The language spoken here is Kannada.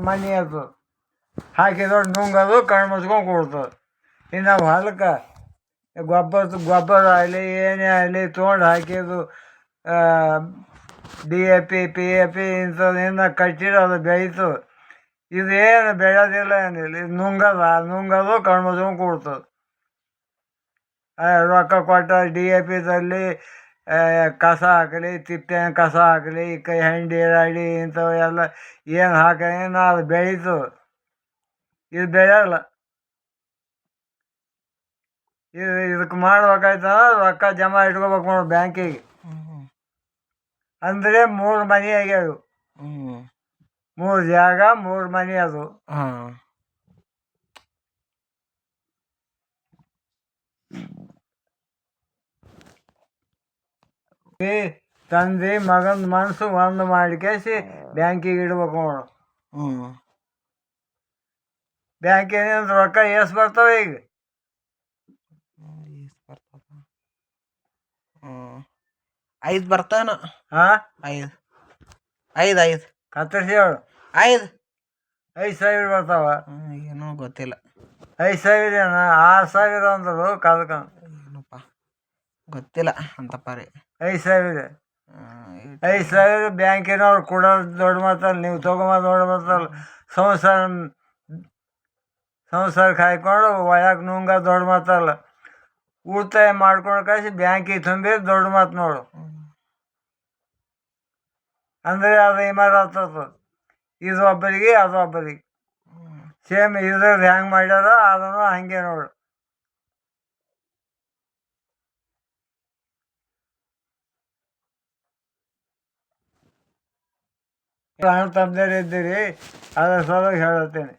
ಮನೆ ಅದು ಹಾಕಿದೊಟ್ಟು ನುಂಗೋದು ಕಣ್ಣು ಮುಚ್ಕೊಂಡು ಕೊಡ್ತದೆ. ಇನ್ನು ನಾವು ಹೊಲಕ್ಕೆ ಗೊಬ್ಬರ ಆಗಲಿ ಏನೇ ಆಗಲಿ ತೊಗೊಂಡು ಹಾಕಿದ್ದು DAP PAP ಇಂಥದ್ದನ್ನ ಕಟ್ಟಿರೋದು ಬೆಳೀತು. ಇದೇನು ಬೆಳೆಯೋದಿಲ್ಲ ಏನಿಲ್ಲ, ಇದು ನುಂಗೋದು ಕಣ್ಣು ಮುಚ್ಕೊಂಡು ಕೊಡ್ತದೆ. ರೊಕ್ಕ ಕೊಟ್ಟ DAPದಲ್ಲಿ ಕಸ ಹಾಕಲಿ, ತಿಪ್ಪೆ ಕಸ ಹಾಕಲಿ, ಕೈ ಹಂಡಿ ರಾಡಿ ಇಂಥವೆಲ್ಲ ಏನು ಹಾಕೇನ ಅದು ಬೆಳೀತು. ಇದು ಬೆಳೆಯಲ್ಲ. ಇದಕ್ಕೆ ಮಾಡ್ಬೇಕಾಯ್ತಂದ್ರೆ ರೊಕ್ಕ ಜಮಾ ಇಟ್ಕೋಬೇಕು ನೋಡಿ ಬ್ಯಾಂಕಿಗೆ. ಅಂದರೆ 3 ಮನೆ ಆಗ್ಯಾವ, 3 ಜಾಗ 3 ಮನೆ ಅದು. ತಂದೆ ಮಗನ ಮನಸ್ಸು ಒಂದು ಮಾಡಿಕೇಸಿ ಬ್ಯಾಂಕಿಗೆ ಇಡ್ಬೇಕು ನೋಡು. ಬ್ಯಾಂಕಿನಿಂದ ರೊಕ್ಕ ಎಷ್ಟು ಬರ್ತವೆ ಈಗ? 5 ಬರ್ತಾನ. ಹಾಂ, 5 ಕತ್ತರಿಸಿ ಹೇಳು. 5,000 ಬರ್ತಾವ. ಏನೋ ಗೊತ್ತಿಲ್ಲ. 5,000 ಏನ 6,000 ಅಂದರು ಕದಕ. ಏನಪ್ಪ ಗೊತ್ತಿಲ್ಲ ಅಂತಪ್ಪ ರೀ. 5,000 ಬ್ಯಾಂಕಿನವ್ರು ಕೊಡೋದು ದೊಡ್ಡ ಮಾತಲ್ಲ, ನೀವು ತೊಗೊಂಬ ದೊಡ್ಡ ಮಾತಲ್ಲ. ಸಂಸಾರಕ್ಕೆ ಹಾಕ್ಕೊಂಡು ಒಳಗೆ ನುಂಗ ದೊಡ್ಡ ಮಾತಲ್ಲ. ಉಳಿತಾಯ ಮಾಡ್ಕೊಂಡು ಕಳಿಸಿ ಬ್ಯಾಂಕಿಗೆ ತುಂಬಿದ್ದು ದೊಡ್ಡ ಮಾತು ನೋಡು. ಅಂದರೆ ಅದು ಇಮಾರತ್ತದ, ಇದು ಒಬ್ಬರಿಗೆ ಅದು ಒಬ್ಬರಿಗೆ. ಸೇಮ್ ಇದ್ರದ್ದು ಹೆಂಗೆ ಮಾಡ್ಯಾರ ಅದನ್ನು ಹಾಗೆ ನೋಡು. ಅಣ್ಣ ತಮ್ಮದೇರು ಇದ್ದೀರಿ, ಅದರ ಸಲುವಾಗಿ ಹೇಳುತ್ತೇನೆ.